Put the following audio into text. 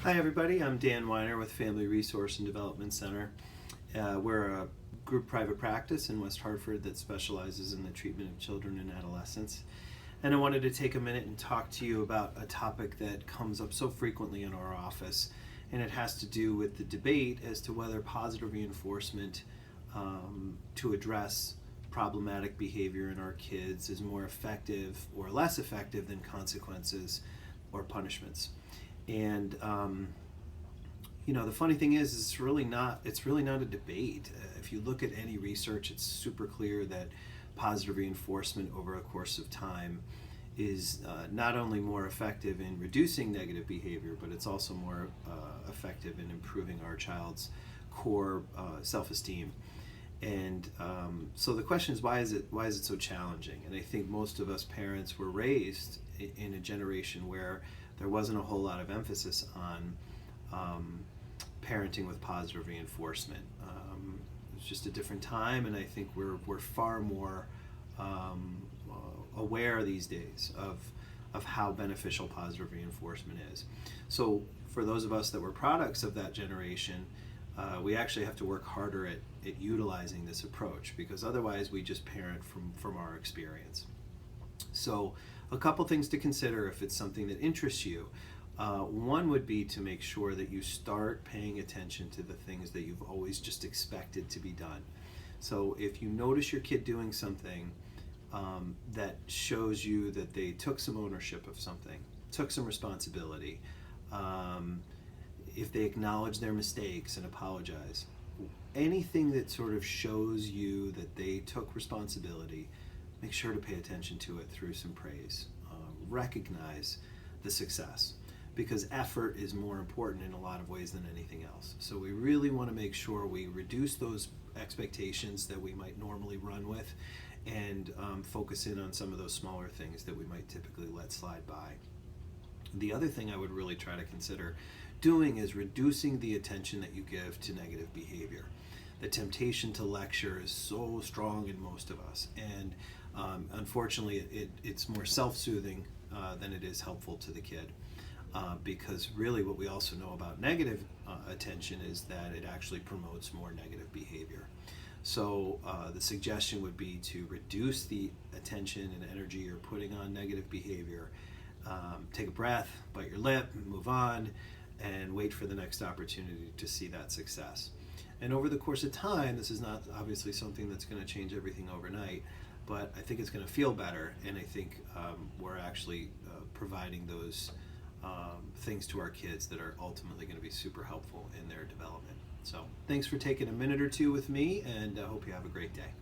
Hi, everybody. I'm Dan Weiner with Family Resource and Development Center. We're a group private practice in West Hartford that specializes in the treatment of children and adolescents. And I wanted to take a minute and talk to you about a topic that comes up so frequently in our office, and it has to do with the debate as to whether positive reinforcement to address problematic behavior in our kids is more effective or less effective than consequences or punishments. And the funny thing is, it's really not. It's really not a debate. If you look at any research, it's super clear that positive reinforcement over a course of time is not only more effective in reducing negative behavior, but it's also more effective in improving our child's core self-esteem. And so the question is, why is it so challenging? And I think most of us parents were raised in a generation where there wasn't a whole lot of emphasis on parenting with positive reinforcement. It was just a different time, and I think we're far more aware these days of how beneficial positive reinforcement is. So for those of us that were products of that generation, we actually have to work harder at utilizing this approach, because otherwise we just parent from our experience. So a couple things to consider if it's something that interests you. One would be to make sure that you start paying attention to the things that you've always just expected to be done. So if you notice your kid doing something that shows you that they took some ownership of something, took some responsibility, if they acknowledge their mistakes and apologize, anything that sort of shows you that they took responsibility, make sure to pay attention to it through some praise. Recognize the success, because effort is more important in a lot of ways than anything else. So we really want to make sure we reduce those expectations that we might normally run with, and focus in on some of those smaller things that we might typically let slide by. The other thing I would really try to consider doing is reducing the attention that you give to negative behavior. The temptation to lecture is so strong in most of us, and unfortunately it's more self-soothing than it is helpful to the kid, because really what we also know about negative attention is that it actually promotes more negative behavior. So the suggestion would be to reduce the attention and energy you're putting on negative behavior. Take a breath, bite your lip, move on, and wait for the next opportunity to see that success. And over the course of time, this is not obviously something that's going to change everything overnight, but I think it's going to feel better, and I think we're actually providing those things to our kids that are ultimately going to be super helpful in their development. So thanks for taking a minute or two with me, and I hope you have a great day.